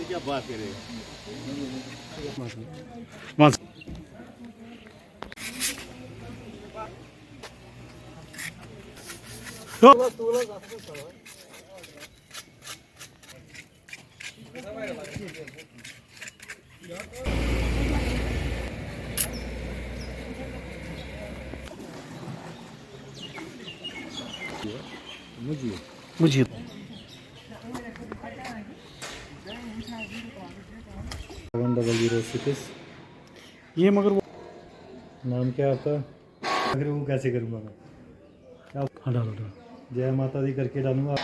क्या बात करें। मुझे ये मगर वो नाम क्या आपका? अगर वो कैसे करूँगा मैं? क्या? हाँ डालो डालो। जय माता दी करके डालूंगा।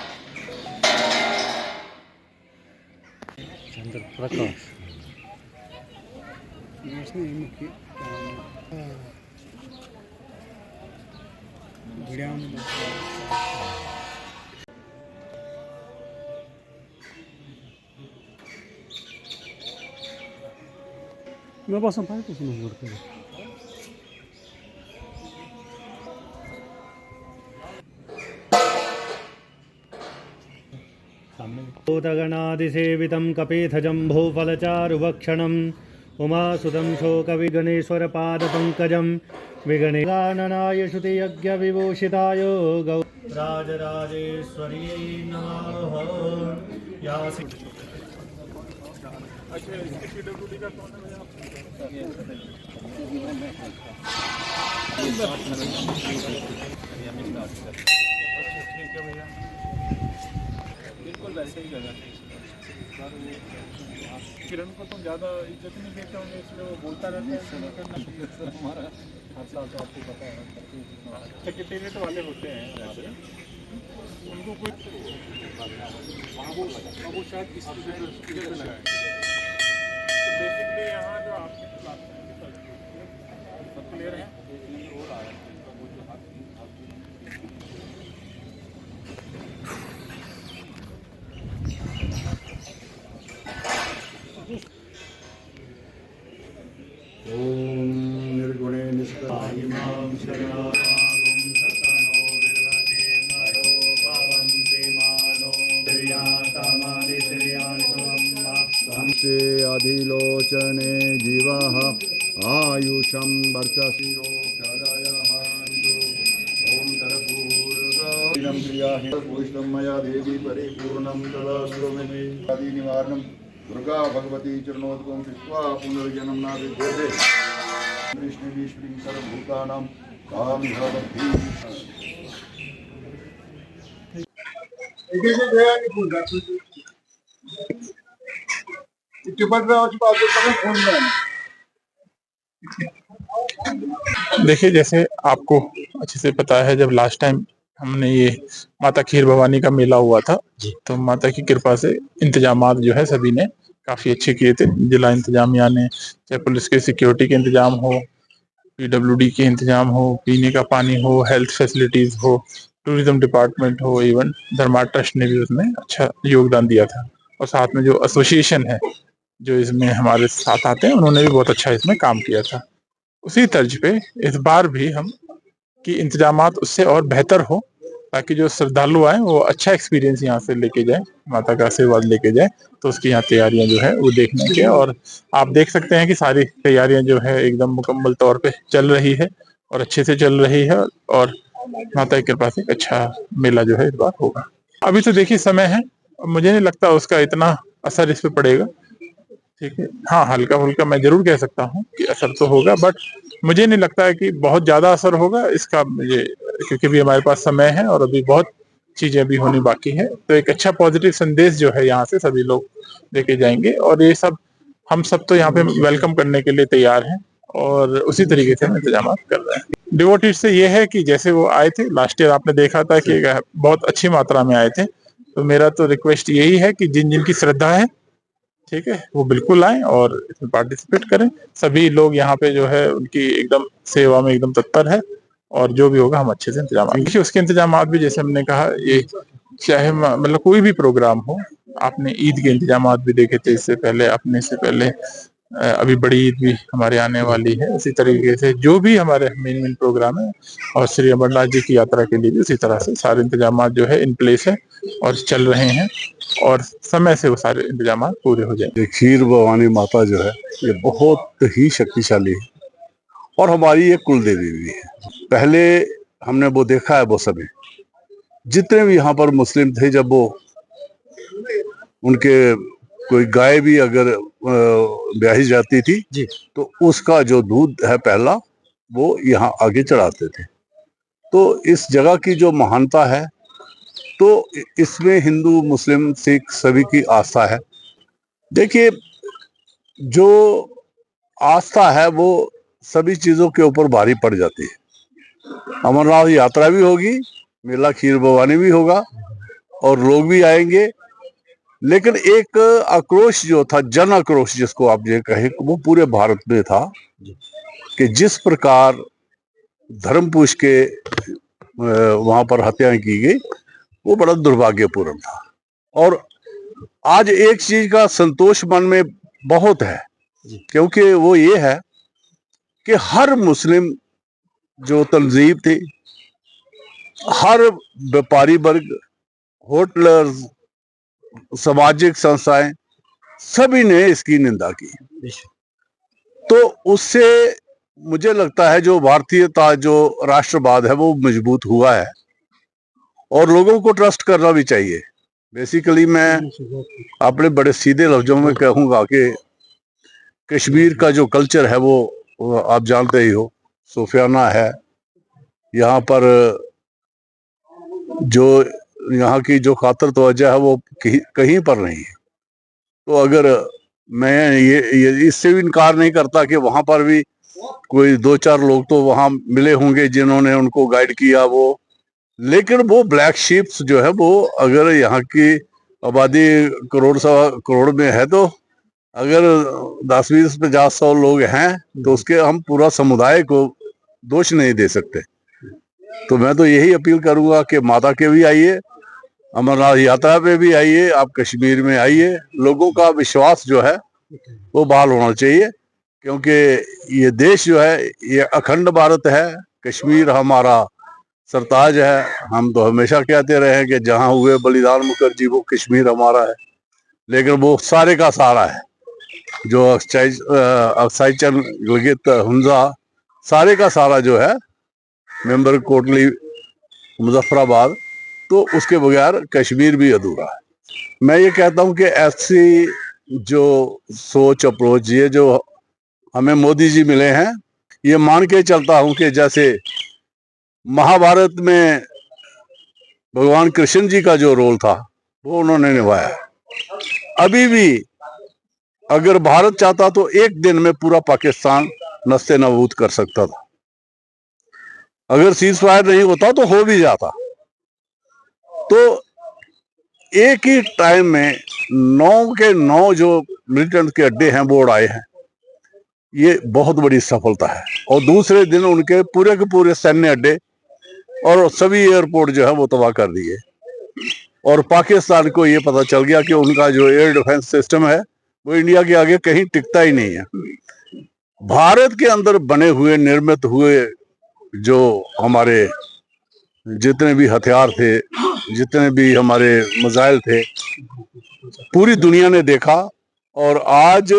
चंद्र प्रकाश मैं बस पाए तो सुनो करते भूतगणादिसेवितं कपेथजम्भूफलचारुभक्षणम् उमासुतं शोकविघ्नेश्वरपादपङ्कजं विगणेगाननाय श्रुतियज्ञविभूषिताय गौ राजराजेश्वर्यै नमः। या बिल्कुल वैसे ही करना चाहिए। किरण को तो ज़्यादा इज्जत नहीं देते होंगे, इसलिए वो बोलता रहता है ऐसे नहीं करना। सर हमारा हर साल तो आपको पता है सेक्रेटेरिएट वाले होते हैं वैसे, उनको कोई वो शायद इस जगह लगाए। तो बेसिकली यहाँ जो आपके क्लास सब क्लियर है। ओम निर्गुणे निष्कामां शरणागं सतनो विरवते नरो भवन्ति मानो प्रियातमादिश्रियाणि त्वं संसे अधिलोचने जीवः आयुषं वर्चसिरो गदयहान्तु। ओम कर्पूरगौरं प्रियाहि पुष्पं मया देवी परिपूर्णं तदास्तु मे आदि निवारणं दुर्गा भगवती चरणोद्गम कृत्वा पुनर्जन्म न विद्यते। कृष्ण विष्णु सर्वभूतानां कामिह बद्धि। देखिए, जैसे आपको अच्छे से पता है, जब लास्ट टाइम हमने ये माता खीर भवानी का मेला हुआ था, तो माता की कृपा से इंतजामात जो है सभी ने काफी अच्छे किए थे। जिला इंतजामिया ने, चाहे पुलिस के सिक्योरिटी के इंतजाम हो, पीडब्ल्यूडी के इंतजाम हो, पीने का पानी हो, हेल्थ फैसिलिटीज हो, टूरिज्म डिपार्टमेंट हो, इवन धर्मा ट्रस्ट ने भी उसमें अच्छा योगदान दिया था। और साथ में जो एसोसिएशन है जो इसमें हमारे साथ आते हैं, उन्होंने भी बहुत अच्छा इसमें काम किया था। उसी तर्ज पे इस बार भी हम कि इंतजामात उससे और बेहतर हो, ताकि जो श्रद्धालु आए वो अच्छा एक्सपीरियंस यहाँ से लेके जाए, माता का आशीर्वाद लेके जाए। तो उसकी यहाँ तैयारियां जो है वो देखने के, और आप देख सकते हैं कि सारी तैयारियां जो है एकदम मुकम्मल तौर पे चल रही है और अच्छे से चल रही है, और माता की कृपा से एक अच्छा मेला जो है इस बार होगा। अभी तो देखिए समय है, मुझे नहीं लगता उसका इतना असर इस पे पड़ेगा। ठीक है, हाँ हल्का फुल्का मैं जरूर कह सकता हूँ कि असर तो होगा, बट मुझे नहीं लगता है कि बहुत ज्यादा असर होगा इसका मुझे, क्योंकि भी हमारे पास समय है और अभी बहुत चीजें अभी होनी बाकी है। तो एक अच्छा पॉजिटिव संदेश जो है यहाँ से सभी लोग लेके जाएंगे, और ये सब हम सब तो यहाँ पे वेलकम करने के लिए तैयार हैं, और उसी तरीके से हम इंतजाम कर रहे हैं। डिवोटीज से ये है कि जैसे वो आए थे लास्ट ईयर, आपने देखा था कि बहुत अच्छी मात्रा में आए थे, तो मेरा तो रिक्वेस्ट यही है कि जिन जिनकी श्रद्धा है, ठीक है, वो बिल्कुल आए और इसमें पार्टिसिपेट करें। सभी लोग यहाँ पे जो है उनकी एकदम सेवा में एकदम तत्पर है, और जो भी होगा हम अच्छे से इंतजाम, देखिए उसके इंतजाम भी जैसे हमने कहा, ये चाहे मतलब कोई भी प्रोग्राम हो, आपने ईद के इंतजामात भी देखे थे इससे पहले, अपने से पहले अभी बड़ी ईद भी हमारे आने वाली है। उसी तरीके से जो भी हमारे मेन प्रोग्राम है और श्री अमरनाथ जी की यात्रा के लिए भी उसी तरह से सारे इंतजामात जो है इन प्लेस है और चल रहे हैं और समय से वो सारे इंतजामात पूरे हो जाएंगे। ये खीर भवानी माता जो है ये बहुत ही शक्तिशाली है और हमारी ये कुल देवी भी है। पहले हमने वो देखा है, वो समय जितने भी यहाँ पर मुस्लिम थे, जब वो उनके कोई गाय भी अगर ब्याही जाती थी जी। तो उसका जो दूध है पहला वो यहाँ आगे चढ़ाते थे। तो इस जगह की जो महानता है, तो इसमें हिंदू मुस्लिम सिख सभी की आस्था है। देखिए, जो आस्था है वो सभी चीजों के ऊपर भारी पड़ जाती है। अमरनाथ यात्रा भी होगी, मेला खीर भवानी भी होगा और लोग भी आएंगे, लेकिन एक आक्रोश जो था, जन आक्रोश जिसको आप ये कहें, वो पूरे भारत में था कि जिस प्रकार धर्म पूछ के वहां पर हत्याएं की गई वो बड़ा दुर्भाग्यपूर्ण था। और आज एक चीज का संतोष मन में बहुत है, क्योंकि वो ये है कि हर मुस्लिम जो तंजीम थी, हर व्यापारी वर्ग, होटलर्स, सामाजिक संस्थाएं, सभी ने इसकी निंदा की। तो उससे मुझे लगता है जो भारतीयता, जो राष्ट्रवाद है वो मजबूत हुआ है और लोगों को ट्रस्ट करना भी चाहिए। बेसिकली मैं अपने बड़े सीधे लफ्जों में कहूंगा कि कश्मीर का जो कल्चर है वो आप जानते ही हो, सूफियाना है। यहाँ पर जो यहाँ की जो खातर तवज्जो है वो कहीं पर नहीं है। तो अगर मैं ये इससे भी इनकार नहीं करता कि वहां पर भी कोई 2-4 लोग तो वहां मिले होंगे जिन्होंने उनको गाइड किया, वो, लेकिन वो ब्लैक शीप्स जो है वो, अगर यहाँ की आबादी करोड़ सवा करोड़ में है तो अगर 10-20-50-100 लोग हैं तो उसके हम पूरा समुदाय को दोष नहीं दे सकते। तो मैं तो यही अपील करूंगा कि माता के भी आइए, अमरनाथ यात्रा पे भी आइए, आप कश्मीर में आइए। लोगों का विश्वास जो है वो बहाल होना चाहिए, क्योंकि ये देश जो है ये अखंड भारत है। कश्मीर हमारा सरताज है। हम तो हमेशा कहते रहे हैं कि जहां हुए बलिदान मुखर्जी वो कश्मीर हमारा है, लेकिन वो सारे का सारा है। जो अक्साई चंद गिलगित हुंजा, सारे का सारा जो है, मेंबर कोटली मुजफ्फराबाद, तो उसके बगैर कश्मीर भी अधूरा है। मैं ये कहता हूं कि ऐसी जो सोच, अप्रोच, ये जो हमें मोदी जी मिले हैं, ये मान के चलता हूं कि जैसे महाभारत में भगवान कृष्ण जी का जो रोल था वो उन्होंने निभाया। अभी भी अगर भारत चाहता तो एक दिन में पूरा पाकिस्तान नस्ते नाबूद कर सकता था। अगर सीज फायर नहीं होता तो हो भी जाता। तो एक ही टाइम में 9 के 9 जो मिलिटेंट के अड्डे हैं वो उड़ाए हैं, ये बहुत बड़ी सफलता है। और दूसरे दिन उनके पूरे के पूरे सैन्य अड्डे और सभी एयरपोर्ट जो है वो तबाह कर दिए। और पाकिस्तान को ये पता चल गया कि उनका जो एयर डिफेंस सिस्टम है वो इंडिया के आगे कहीं टिकता ही नहीं है। भारत के अंदर बने हुए, निर्मित हुए जो हमारे जितने भी हथियार थे, जितने भी हमारे मिसाइल थे, पूरी दुनिया ने देखा। और आज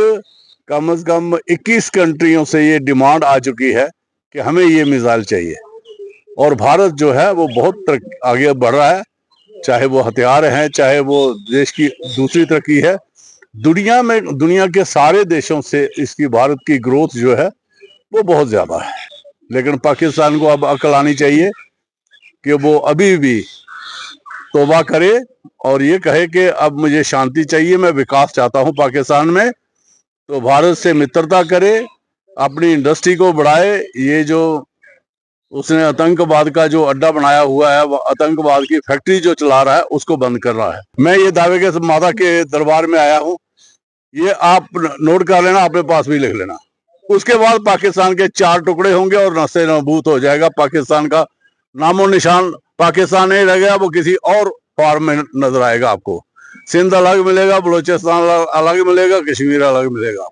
कम से कम 21 कंट्रियों से ये डिमांड आ चुकी है कि हमें ये मिसाइल चाहिए। और भारत जो है वो बहुत आगे बढ़ रहा है, चाहे वो हथियार हैं, चाहे वो देश की दूसरी तरक्की है। दुनिया में, दुनिया के सारे देशों से इसकी भारत की ग्रोथ जो है वो बहुत ज्यादा है। लेकिन पाकिस्तान को अब अकल आनी चाहिए कि वो अभी भी तौबा करे और ये कहे कि अब मुझे शांति चाहिए, मैं विकास चाहता हूं पाकिस्तान में। तो भारत से मित्रता करे, अपनी इंडस्ट्री को बढ़ाए। ये जो उसने आतंकवाद का जो अड्डा बनाया हुआ है, वो आतंकवाद की फैक्ट्री जो चला रहा है, उसको बंद कर रहा है। मैं ये दावे के माता के दरबार में आया हूँ, ये आप नोट कर लेना, अपने पास भी लिख लेना। उसके बाद पाकिस्तान के 4 टुकड़े होंगे और नस्ते नाबूद हो जाएगा। पाकिस्तान का नामो निशान पाकिस्तान नहीं रह गया, वो किसी और फॉर्म में नजर आएगा आपको। सिंध अलग मिलेगा, बलूचिस्तान अलग मिलेगा, कश्मीर अलग मिलेगा।